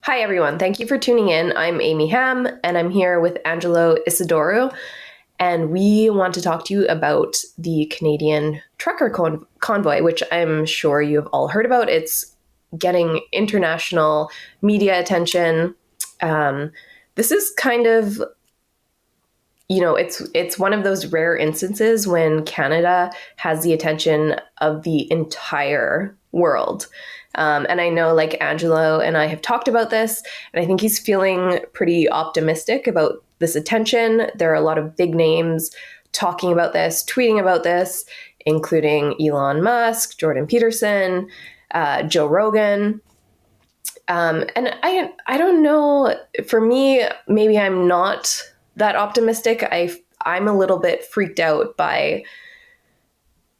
Hi, everyone. Thank you for tuning in. I'm Amy Ham, and I'm here with Angelo Isidoro, and we want to talk to you about the Canadian Trucker Convoy, which I'm sure you have all heard about. It's getting international media attention. This is kind of, it's one of those rare instances when Canada has the attention of the entire world. And I know, like, Angelo and I have talked about this, and I think he's feeling pretty optimistic about this attention. There are a lot of big names talking about this, tweeting about this, including Elon Musk, Jordan Peterson, Joe Rogan. And I don't know. For me, maybe I'm not that optimistic. I'm a little bit freaked out by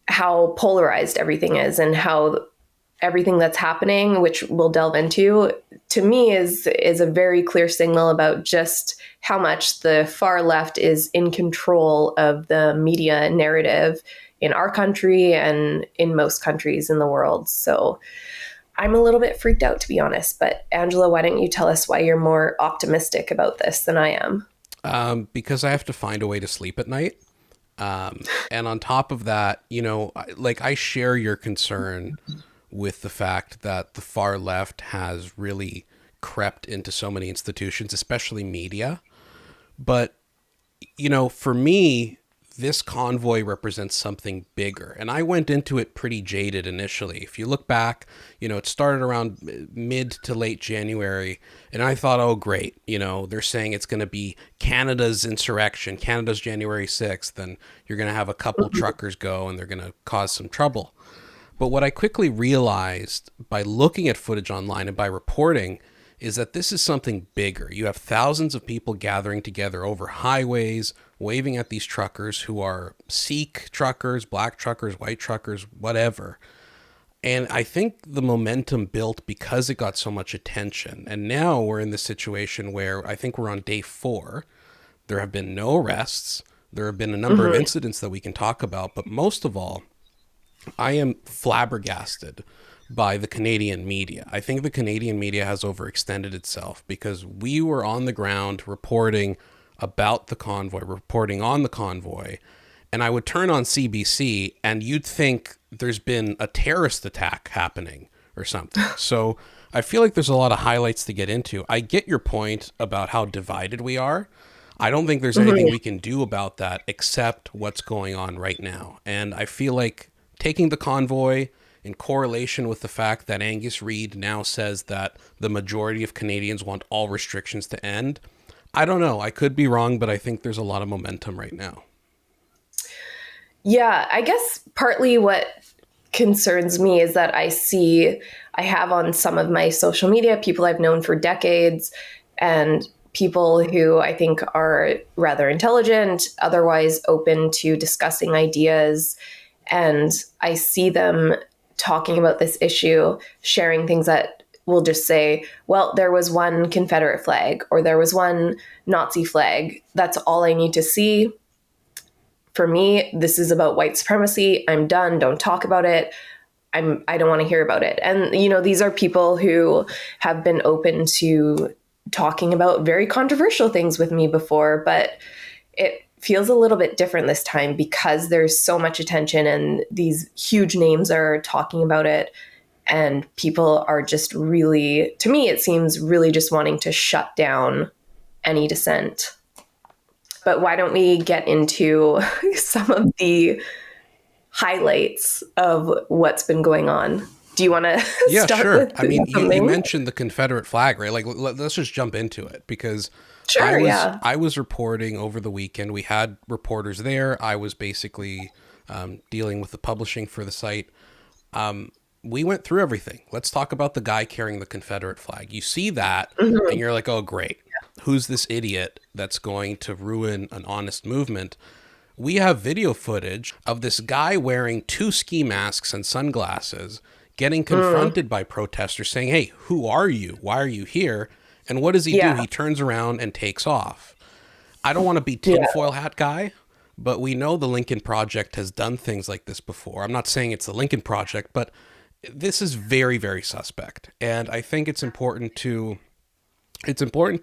how polarized everything is and how everything that's happening, which we'll delve into, to me is a very clear signal about just how much the far left is in control of the media narrative in our country and in most countries in the world. So I'm a little bit freaked out, to be honest. But Angela, why don't you tell us why you're more optimistic about this than I am? Because I have to find a way to sleep at night. And on top of that, I share your concern with the fact that the far left has really crept into so many institutions, especially media. But, for me, this convoy represents something bigger. And I went into it pretty jaded initially. If you look back, it started around mid to late January. And I thought, oh, great. They're saying it's going to be Canada's insurrection, Canada's January 6th. And you're going to have a couple truckers go and they're going to cause some trouble. But what I quickly realized by looking at footage online and by reporting is that this is something bigger. You have thousands of people gathering together over highways, waving at these truckers who are Sikh truckers, black truckers, white truckers, whatever. And I think the momentum built because it got so much attention. And now we're in this situation where I think we're on day 4. There have been no arrests. There have been a number of incidents that we can talk about. But most of all, I am flabbergasted by the Canadian media. I think the Canadian media has overextended itself because we were on the ground reporting about the convoy, reporting on the convoy, and I would turn on CBC and you'd think there's been a terrorist attack happening or something. So I feel like there's a lot of highlights to get into. I get your point about how divided we are. I don't think there's anything we can do about that except what's going on right now. And I feel like taking the convoy in correlation with the fact that Angus Reid now says that the majority of Canadians want all restrictions to end. I don't know. I could be wrong, but I think there's a lot of momentum right now. Yeah, I guess partly what concerns me is that I have on some of my social media people I've known for decades and people who I think are rather intelligent, otherwise open to discussing ideas. And I see them talking about this issue, sharing things that will just say, well, there was one Confederate flag or there was one Nazi flag. That's all I need to see. For me, this is about white supremacy. I'm done. Don't talk about it. I don't want to hear about it. And, these are people who have been open to talking about very controversial things with me before, but it feels a little bit different this time because there's so much attention and these huge names are talking about it. And people are just really, to me, it seems really just wanting to shut down any dissent. But why don't we get into some of the highlights of what's been going on? Do you want to Yeah, start sure. with I mean, you something? mentioned the Confederate flag, right? Like, let's just jump into it because Sure, yeah. I was reporting over the weekend. We had reporters there. I was basically dealing with the publishing for the site. We went through everything. Let's talk about the guy carrying the Confederate flag. You see that, and you're like, oh, great. Who's this idiot that's going to ruin an honest movement? We have video footage of this guy wearing 2 ski masks and sunglasses getting confronted by protesters saying, hey, who are you? Why are you here? And what does he do? Yeah. He turns around and takes off. I don't want to be Yeah. tinfoil hat guy, but we know the Lincoln Project has done things like this before. I'm not saying it's the Lincoln Project, but this is very, very suspect. And I think it's important to it's important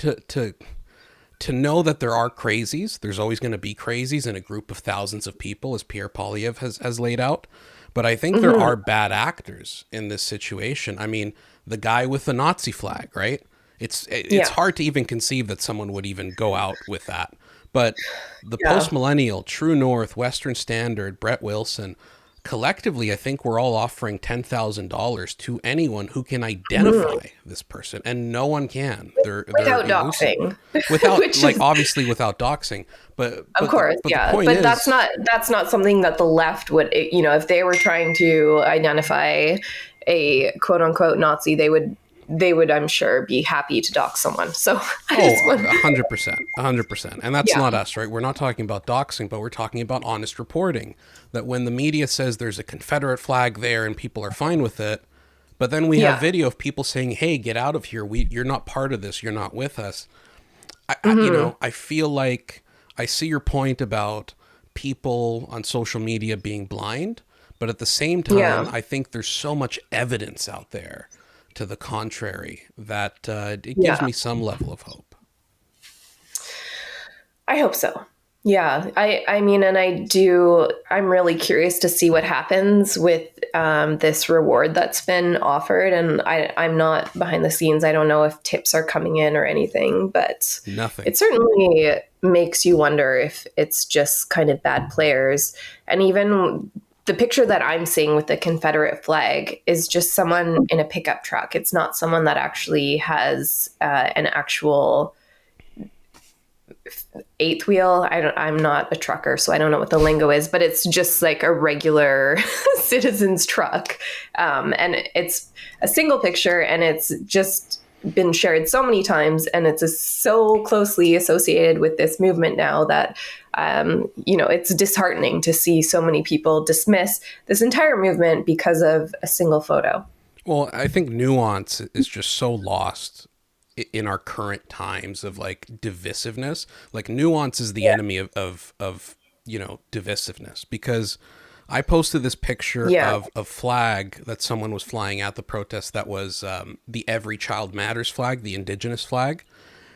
to know that there are crazies. There's always going to be crazies in a group of thousands of people, as Pierre Poilievre has laid out. But I think there are bad actors in this situation. I mean, the guy with the Nazi flag, right? It's hard to even conceive that someone would even go out with that. But the Post Millennial, True North, Western Standard, Brett Wilson, collectively, I think we're all offering $10,000 to anyone who can identify this person, and no one can. They're without elusive. doxing, Without obviously without doxing, but of course, the yeah. point But is, that's not something that the left would, if they were trying to identify a quote unquote Nazi, they would, I'm sure, be happy to dox someone. So 100%. And that's not us, right? We're not talking about doxing, but we're talking about honest reporting. That when the media says there's a Confederate flag there and people are fine with it, but then we have video of people saying, hey, get out of here. You're not part of this. You're not with us. I feel like I see your point about people on social media being blind, but at the same time, I think there's so much evidence out there to the contrary that it gives me some level of hope. I hope so. Yeah. I mean, and I'm really curious to see what happens with this reward that's been offered. And I'm not behind the scenes. I don't know if tips are coming in or anything, but nothing. It certainly makes you wonder if it's just kind of bad players. And even the picture that I'm seeing with the Confederate flag is just someone in a pickup truck. It's not someone that actually has an actual eighth wheel. I'm not a trucker, so I don't know what the lingo is, but it's just like a regular citizen's truck. And it's a single picture, and it's just been shared so many times, and it's so closely associated with this movement now that it's disheartening to see so many people dismiss this entire movement because of a single photo. Well, I think nuance is just so lost in our current times of like divisiveness. Like nuance is the enemy of divisiveness, because I posted this picture of a flag that someone was flying at the protest that was the Every Child Matters flag, the Indigenous flag.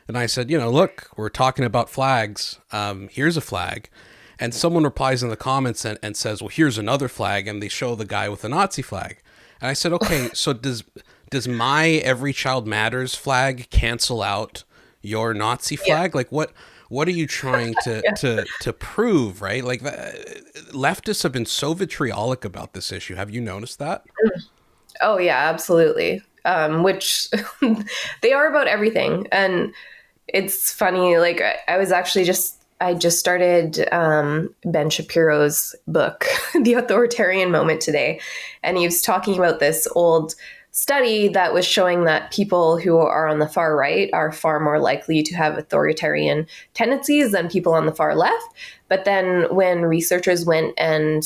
And I said, look, we're talking about flags. Here's a flag. And someone replies in the comments and says, well, here's another flag. And they show the guy with the Nazi flag. And I said, okay, so does my Every Child Matters flag cancel out your Nazi flag? Like what are you trying to prove, right? Like leftists have been so vitriolic about this issue. Have you noticed that? Oh yeah, absolutely. Which they are about everything. And it's funny, like I just started Ben Shapiro's book, The Authoritarian Moment, today. And he was talking about this old study that was showing that people who are on the far right are far more likely to have authoritarian tendencies than people on the far left. But then when researchers went and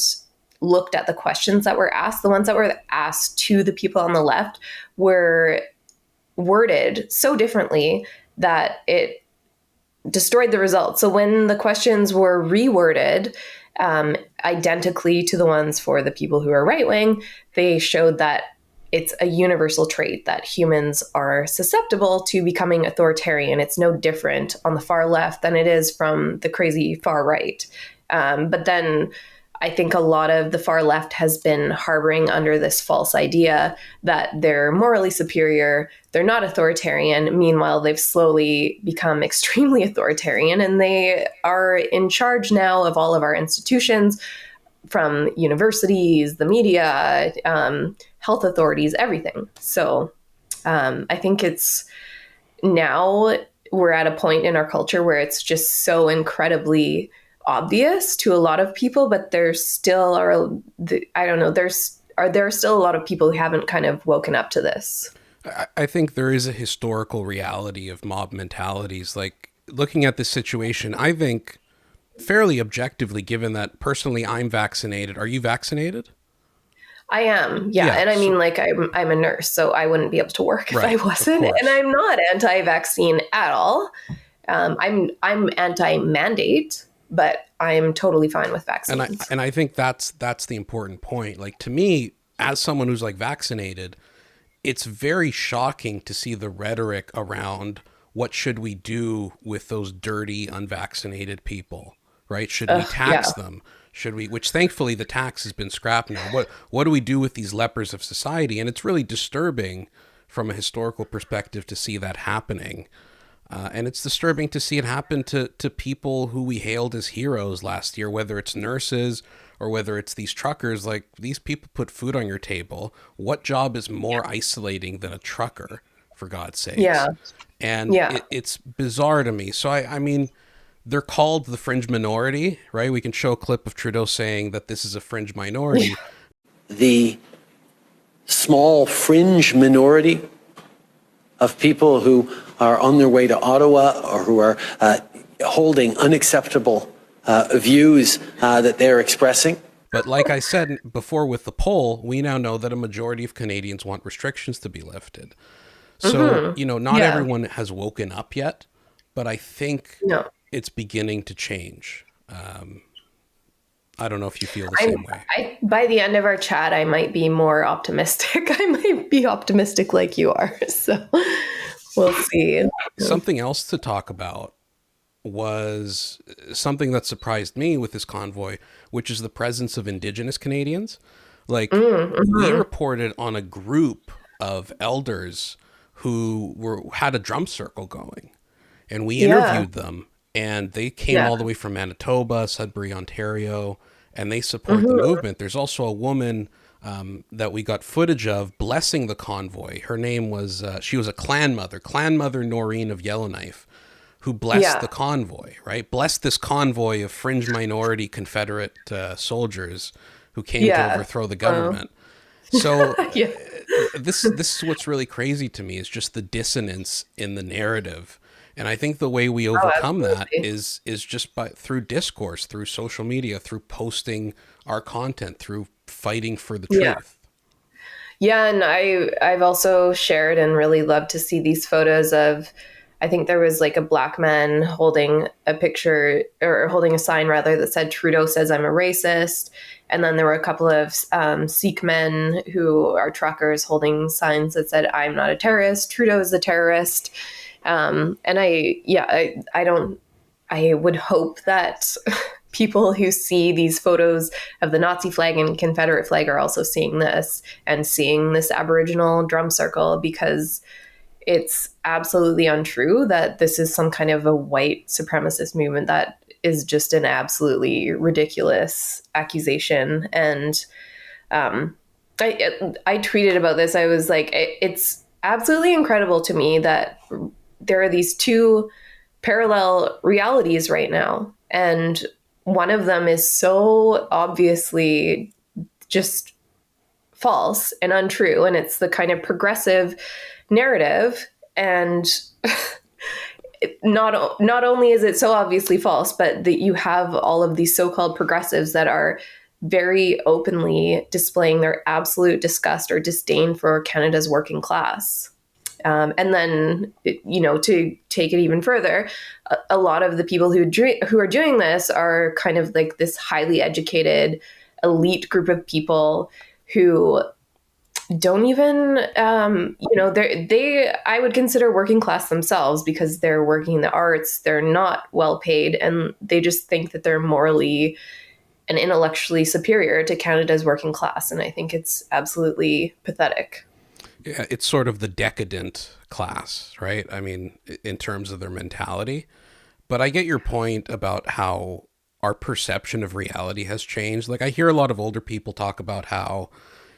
looked at the questions that were asked, the ones that were asked to the people on the left were worded so differently that it destroyed the results. So when the questions were reworded identically to the ones for the people who are right wing, they showed that it's a universal trait that humans are susceptible to becoming authoritarian. It's no different on the far left than it is from the crazy far right. But then I think a lot of the far left has been harboring under this false idea that they're morally superior, they're not authoritarian. Meanwhile, they've slowly become extremely authoritarian, and they are in charge now of all of our institutions, from universities, the media, health authorities, everything. So I think it's now we're at a point in our culture where it's just so incredibly obvious to a lot of people, but there still are, I don't know, there are still a lot of people who haven't kind of woken up to this. I think there is a historical reality of mob mentalities. Like looking at this situation, I think fairly objectively, given that personally I'm vaccinated. Are you vaccinated? I am, yeah. And I mean, like, I'm a nurse, so I wouldn't be able to work if I wasn't. And I'm not anti-vaccine at all. I'm anti-mandate, but I'm totally fine with vaccines. And I think that's the important point. Like, to me, as someone who's like vaccinated, it's very shocking to see the rhetoric around what should we do with those dirty, unvaccinated people, right? Should we tax Yeah. them? Should we, which thankfully the tax has been scrapped now. What do we do with these lepers of society? And it's really disturbing from a historical perspective to see that happening. And it's disturbing to see it happen to people who we hailed as heroes last year, whether it's nurses or whether it's these truckers. Like, these people put food on your table. What job is more isolating than a trucker, for God's sakes? Yeah. And Yeah. it's bizarre to me. So, I mean, they're called the fringe minority, right? We can show a clip of Trudeau saying that this is a fringe minority. The small fringe minority of people who are on their way to Ottawa or who are holding unacceptable views that they're expressing. But like I said before with the poll, we now know that a majority of Canadians want restrictions to be lifted. So, not everyone has woken up yet, but I think it's beginning to change. I don't know if you feel the same way. By the end of our chat, I might be more optimistic. I might be optimistic like you are. So we'll see. Something else to talk about was something that surprised me with this convoy, which is the presence of Indigenous Canadians. Like, we reported on a group of elders who had a drum circle going, and we interviewed them, and they came all the way from Manitoba, Sudbury, Ontario, and they support the movement. There's also a woman that we got footage of blessing the convoy. Her name was, she was a clan mother Noreen of Yellowknife, who blessed the convoy, right? Blessed this convoy of fringe minority Confederate soldiers who came to overthrow the government. So this is what's really crazy to me, is just the dissonance in the narrative. And I think the way we overcome that is just through discourse, through social media, through posting our content, through fighting for the truth. Yeah, and I've also shared and really loved to see these photos of, I think there was like a black man holding a picture, or holding a sign rather, that said, "Trudeau says I'm a racist." And then there were a couple of Sikh men who are truckers holding signs that said, "I'm not a terrorist, Trudeau is the terrorist." And I would hope that people who see these photos of the Nazi flag and Confederate flag are also seeing this and seeing this Aboriginal drum circle, because it's absolutely untrue that this is some kind of a white supremacist movement. That is just an absolutely ridiculous accusation. And I tweeted about this. I was like, it's absolutely incredible to me that there are these two parallel realities right now. And one of them is so obviously just false and untrue. And it's the kind of progressive narrative. And not only is it so obviously false, but that you have all of these so-called progressives that are very openly displaying their absolute disgust or disdain for Canada's working class. And then, to take it even further, a lot of the people who are doing this are kind of like this highly educated elite group of people who don't even, I would consider working class themselves, because they're working in the arts. They're not well paid, and they just think that they're morally and intellectually superior to Canada's working class. And I think it's absolutely pathetic. Yeah, it's sort of the decadent class, right? I mean, in terms of their mentality. But I get your point about how our perception of reality has changed. Like, I hear a lot of older people talk about how,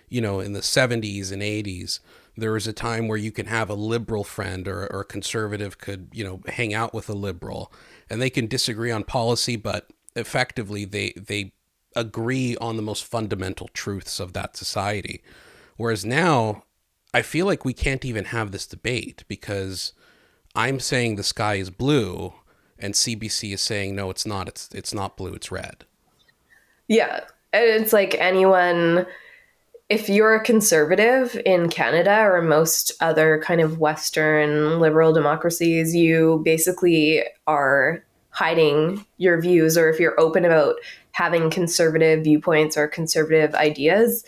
in the 70s and 80s, there was a time where you can have a liberal friend, or a conservative could, hang out with a liberal, and they can disagree on policy, but effectively they agree on the most fundamental truths of that society. Whereas now, I feel like we can't even have this debate, because I'm saying the sky is blue and CBC is saying, no, it's not. It's not blue. It's red. Yeah. And it's like anyone, if you're a conservative in Canada or most other kind of Western liberal democracies, you basically are hiding your views. Or if you're open about having conservative viewpoints or conservative ideas,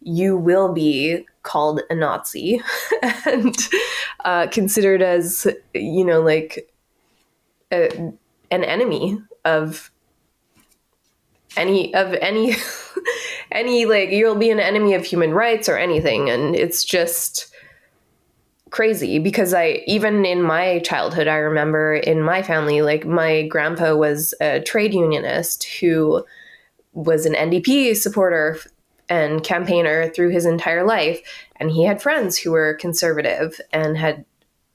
you will be called a Nazi and considered as, like an enemy of any any, like, you'll be an enemy of human rights or anything. And it's just crazy because even in my childhood, I remember in my family, like, my grandpa was a trade unionist who was an NDP supporter and campaigner through his entire life. And he had friends who were conservative and had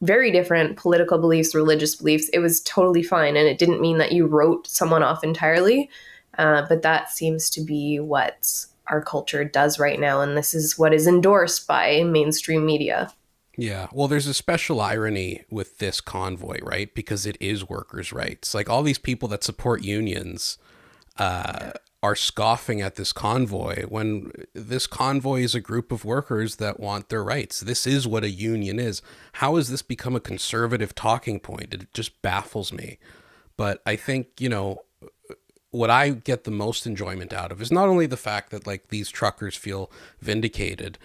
very different political beliefs, religious beliefs. It was totally fine. And it didn't mean that you wrote someone off entirely. But that seems to be what our culture does right now. And this is what is endorsed by mainstream media. Yeah. Well, there's a special irony with this convoy, right? Because it is workers' rights. Like, all these people that support unions are scoffing at this convoy when this convoy is a group of workers that want their rights. This is what a union is. How has this become a conservative talking point? It just baffles me. But I think, what I get the most enjoyment out of is not only the fact that, like, these truckers feel vindicated,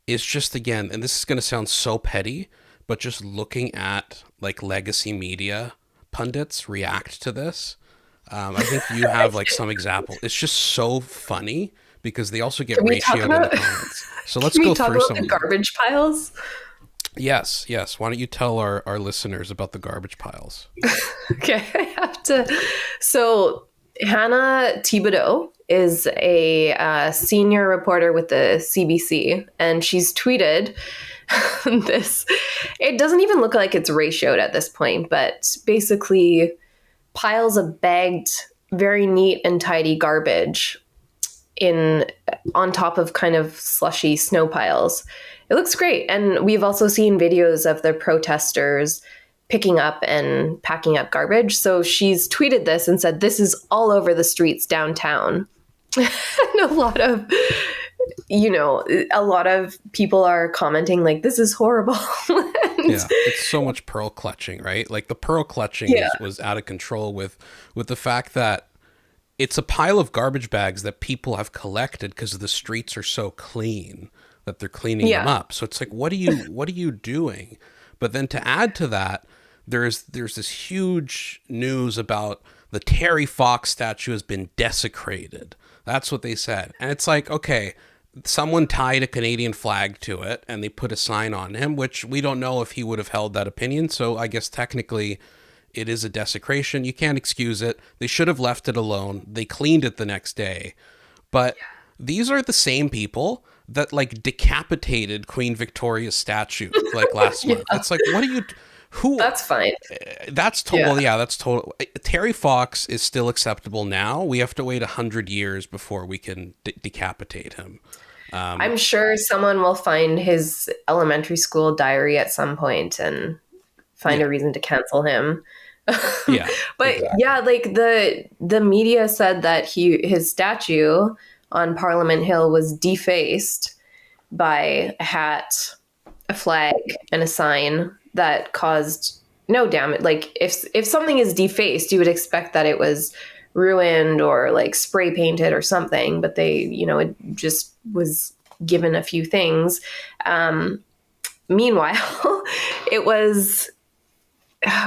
it's just, again, and this is going to sound so petty, but just looking at, like, legacy media pundits react to this. I think you have, like, some example. It's just so funny because they also get ratioed in the comments. So let's go through some. Can we talk about the garbage piles? Yes. Why don't you tell our listeners about the garbage piles? Okay, I have to. So Hannah Thibodeau is a senior reporter with the CBC, and she's tweeted this. It doesn't even look like it's ratioed at this point, but basically piles of bagged, very neat and tidy garbage on top of kind of slushy snow piles. It looks great. And we've also seen videos of the protesters picking up and packing up garbage. So she's tweeted this and said, this is all over the streets downtown. And a lot of people are commenting like, this is horrible. Yeah, it's so much pearl clutching, right? Like, the pearl clutching was out of control with the fact that it's a pile of garbage bags that people have collected because the streets are so clean that they're cleaning them up. So it's like, what are you doing? But then to add to that, there's this huge news about the Terry Fox statue has been desecrated. That's what they said. And it's like, okay, someone tied a Canadian flag to it and they put a sign on him, which we don't know if he would have held that opinion. So I guess technically it is a desecration. You can't excuse it. They should have left it alone. They cleaned it the next day. But these are the same people that, like, decapitated Queen Victoria's statue like last month. It's like, what are you... Who? That's fine. That's total. Yeah, that's total. Terry Fox is still acceptable now. We have to wait 100 years before we can decapitate him. I'm sure someone will find his elementary school diary at some point and find a reason to cancel him. Yeah, but exactly. Like the media said that his statue on Parliament Hill was defaced by a hat, a flag, and a sign that caused no damage. Like, if something is defaced, you would expect that it was ruined or, like, spray painted or something, but they, it just was given a few things. Meanwhile, it was,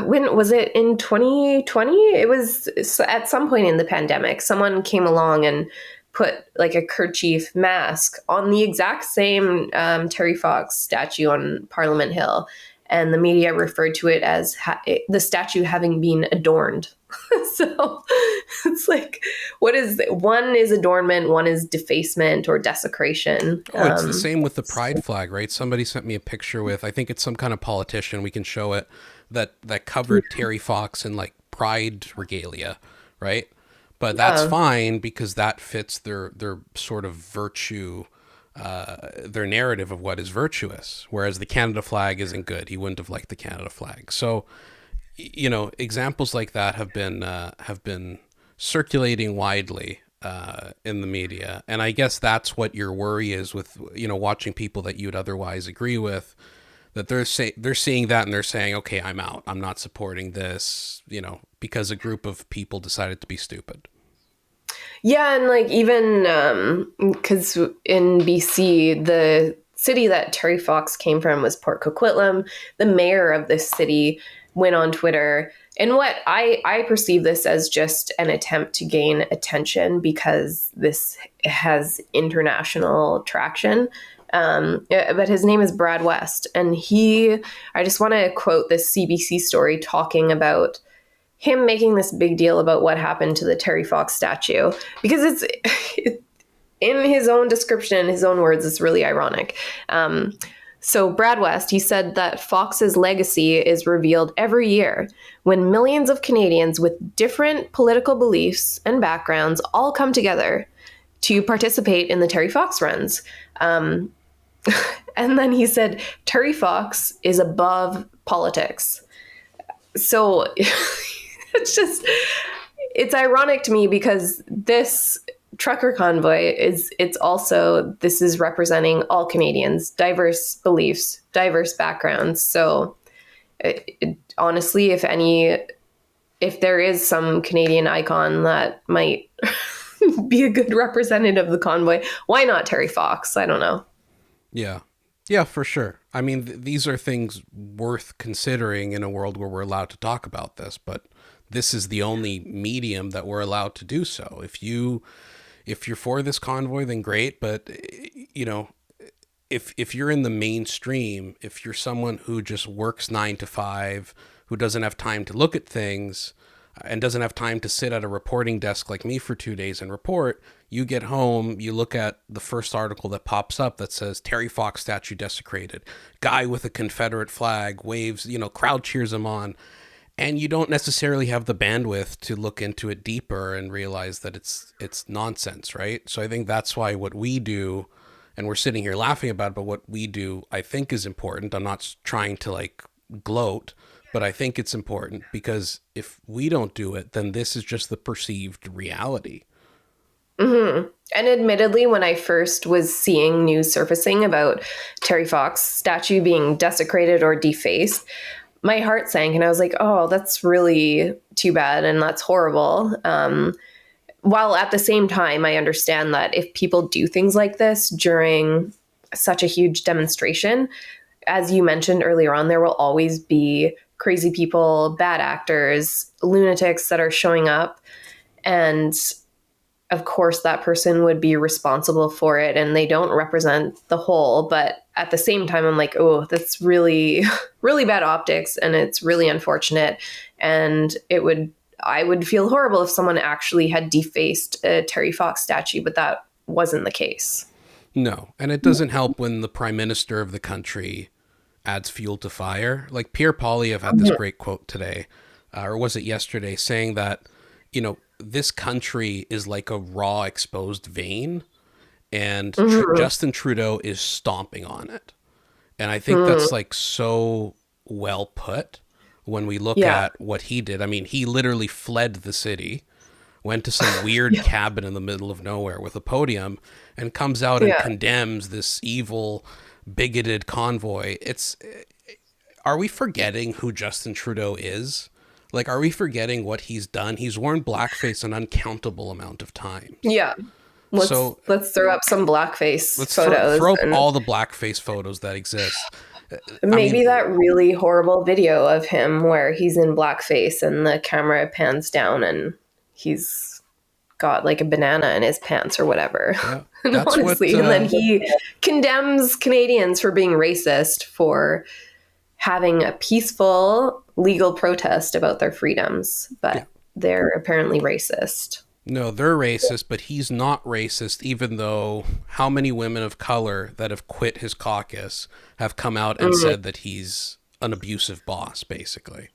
when was it, in 2020? It was at some point in the pandemic, someone came along and put, like, a kerchief mask on the exact same Terry Fox statue on Parliament Hill. And the media referred to it as the statue having been adorned. So it's like, one is adornment, one is defacement or desecration. Oh, it's the same with the pride flag, right? Somebody sent me a picture with, I think it's some kind of politician, we can show it, that covered Terry Fox in, like, pride regalia, right? But that's fine because that fits their sort of virtue, their narrative of what is virtuous, whereas the Canada flag isn't good. He wouldn't have liked the Canada flag. So, examples like that have been circulating widely in the media, and I guess that's what your worry is with watching people that you'd otherwise agree with, that they're seeing that and they're saying, okay, I'm out. I'm not supporting this, because a group of people decided to be stupid. Yeah, and, like, even because in BC, the city that Terry Fox came from was Port Coquitlam. The mayor of this city went on Twitter, and what I perceive this as just an attempt to gain attention because this has international traction. But his name is Brad West, and I just want to quote this CBC story talking about him making this big deal about what happened to the Terry Fox statue, because it's in his own description, his own words, it's really ironic. So Brad West, he said that Fox's legacy is revealed every year when millions of Canadians with different political beliefs and backgrounds all come together to participate in the Terry Fox runs. And then he said, Terry Fox is above politics. So it's ironic to me because this Trucker Convoy this is representing all Canadians, diverse beliefs, diverse backgrounds. So honestly, if there is some Canadian icon that might be a good representative of the convoy, why not Terry Fox? I don't know. Yeah, for sure. I mean, these are things worth considering in a world where we're allowed to talk about this, but this is the only medium that we're allowed to do so. If you're for this convoy, then great. But, you know, if you're in the mainstream, if you're someone who just works 9 to 5, who doesn't have time to look at things and doesn't have time to sit at a reporting desk like me for 2 days and report, you get home, you look at the first article that pops up that says Terry Fox statue desecrated, guy with a Confederate flag waves, crowd cheers him on. And you don't necessarily have the bandwidth to look into it deeper and realize that it's nonsense, right? So I think that's why what we do, and we're sitting here laughing about it, but what we do, I think, is important. I'm not trying to gloat, but I think it's important because if we don't do it, then this is just the perceived reality. Mm-hmm. And admittedly, when I first was seeing news surfacing about Terry Fox statue being desecrated or defaced, my heart sank and I was like, oh, that's really too bad. And that's horrible. While at the same time, I understand that if people do things like this during such a huge demonstration, as you mentioned earlier on, there will always be crazy people, bad actors, lunatics that are showing up. And of course, that person would be responsible for it and they don't represent the whole. But at the same time, I'm like, oh, that's really, really bad optics. And it's really unfortunate. And I would feel horrible if someone actually had defaced a Terry Fox statue, but that wasn't the case. No. And it doesn't help when the prime minister of the country adds fuel to fire. Like Pierre Poilievre had this great quote today, or was it yesterday, saying that, this country is like a raw exposed vein and Justin Trudeau is stomping on it. And I think that's so well put when we look at what he did. I mean, he literally fled the city, went to some weird cabin in the middle of nowhere with a podium and comes out and condemns this evil, bigoted convoy. Are we forgetting who Justin Trudeau is? Are we forgetting what he's done? He's worn blackface an uncountable amount of times. Yeah. Let's throw up some blackface photos. Throw up all the blackface photos that exist. Maybe that really horrible video of him where he's in blackface and the camera pans down and he's got a banana in his pants or whatever. Yeah, honestly, and then he condemns Canadians for being racist for having a peaceful legal protest about their freedoms, but they're apparently racist. No, they're racist, but he's not racist, even though how many women of color that have quit his caucus have come out and said that he's an abusive boss, basically.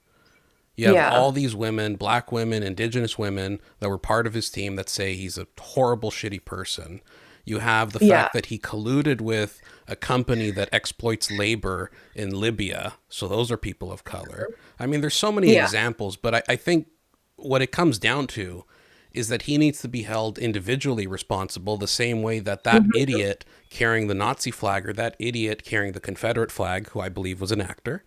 You have all these women, black women, indigenous women that were part of his team that say he's a horrible, shitty person. You have the fact that he colluded with a company that exploits labor in Libya. So those are people of color. I mean, there's so many examples, but I think what it comes down to is that he needs to be held individually responsible the same way that idiot carrying the Nazi flag or that idiot carrying the Confederate flag, who I believe was an actor,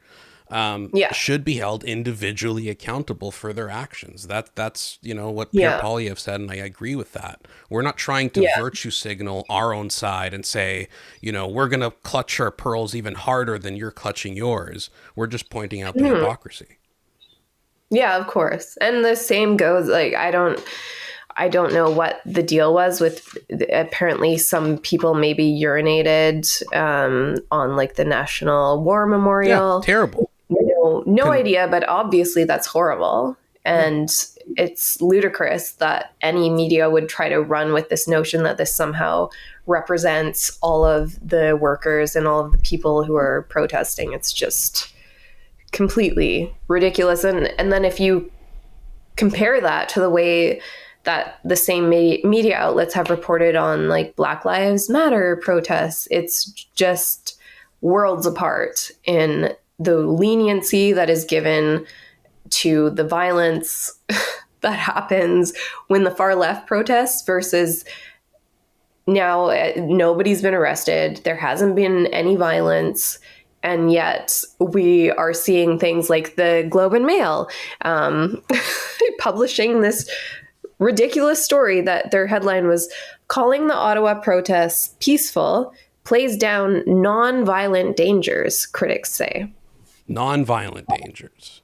should be held individually accountable for their actions. That's what Pierre Yeah. Poilievre said, and I agree with that. We're not trying to virtue signal our own side and say, we're going to clutch our pearls even harder than you're clutching yours. We're just pointing out the hypocrisy. Yeah, of course. And the same goes, like, I don't know what the deal was with, apparently some people maybe urinated on like the National War Memorial. Yeah, terrible. No idea, but obviously that's horrible. And it's ludicrous that any media would try to run with this notion that this somehow represents all of the workers and all of the people who are protesting. It's just completely ridiculous. And then if you compare that to the way that the same media outlets have reported on like Black Lives Matter protests, it's just worlds apart in the leniency that is given to the violence that happens when the far left protests versus now nobody's been arrested. There hasn't been any violence. And yet we are seeing things like the Globe and Mail publishing this ridiculous story that their headline was calling the Ottawa protests peaceful, plays down non-violent dangers, critics say. Non-violent dangers.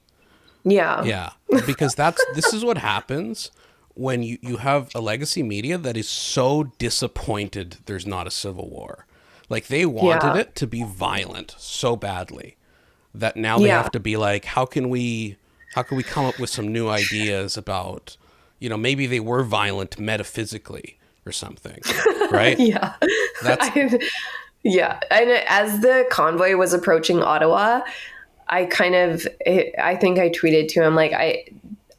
Yeah. Yeah. Because this is what happens when you have a legacy media that is so disappointed there's not a civil war. Like they wanted it to be violent so badly that now they have to be like, how can we come up with some new ideas about, maybe they were violent metaphysically or something, right? Yeah. Yeah. And as the convoy was approaching Ottawa, I think I tweeted to him, like,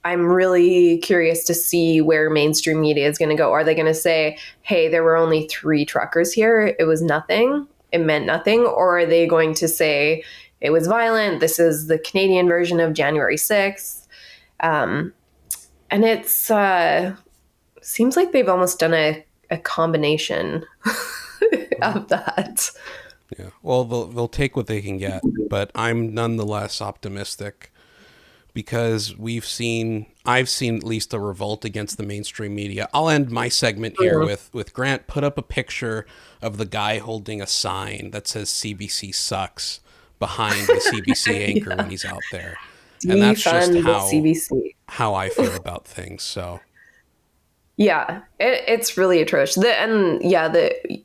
I'm really curious to see where mainstream media is going to go. Are they going to say, hey, there were only 3 truckers here, it was nothing, it meant nothing? Or are they going to say it was violent, this is the Canadian version of January 6th? And it's seems like they've almost done a combination of that. Yeah. Well, they'll take what they can get, but I'm nonetheless optimistic because I've seen at least a revolt against the mainstream media. I'll end my segment here with Grant put up a picture of the guy holding a sign that says CBC sucks behind the CBC anchor when he's out there. And that's just how I feel about things. So yeah, it's really atrocious.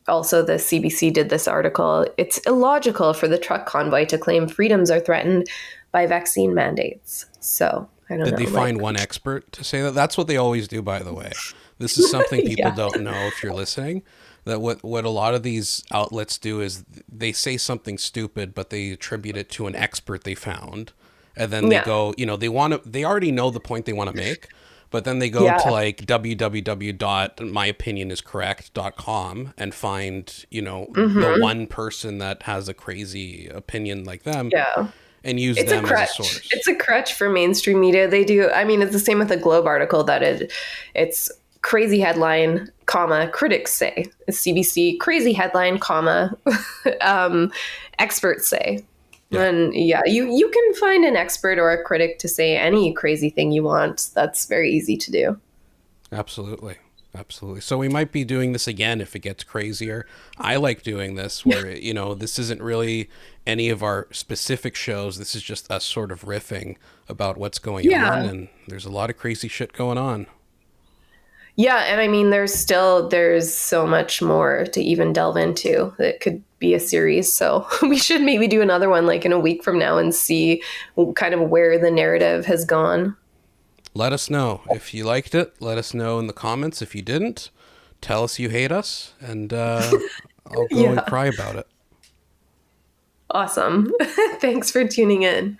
Also the CBC did this article. It's illogical for the truck convoy to claim freedoms are threatened by vaccine mandates. So I don't know. Did they find one expert to say that? That's what they always do, by the way. This is something people don't know if you're listening. That what a lot of these outlets do is they say something stupid, but they attribute it to an expert they found. And then they go, they already know the point they want to make. But then they go to like www.myopinioniscorrect.com and find, the one person that has a crazy opinion like them and use them as a source. It's a crutch for mainstream media. They do. I mean, it's the same with the Globe article that it's crazy headline, comma, critics say. It's CBC, crazy headline, comma, experts say. Yeah. And you can find an expert or a critic to say any crazy thing you want. That's very easy to do. Absolutely. So we might be doing this again if it gets crazier. I like doing this where, this isn't really any of our specific shows. This is just us sort of riffing about what's going on. And there's a lot of crazy shit going on. Yeah. And I mean, there's so much more to even delve into that could be a series. So we should maybe do another one like in a week from now and see kind of where the narrative has gone. Let us know if you liked it. Let us know in the comments. If you didn't, tell us you hate us and I'll go and cry about it. Awesome. Thanks for tuning in.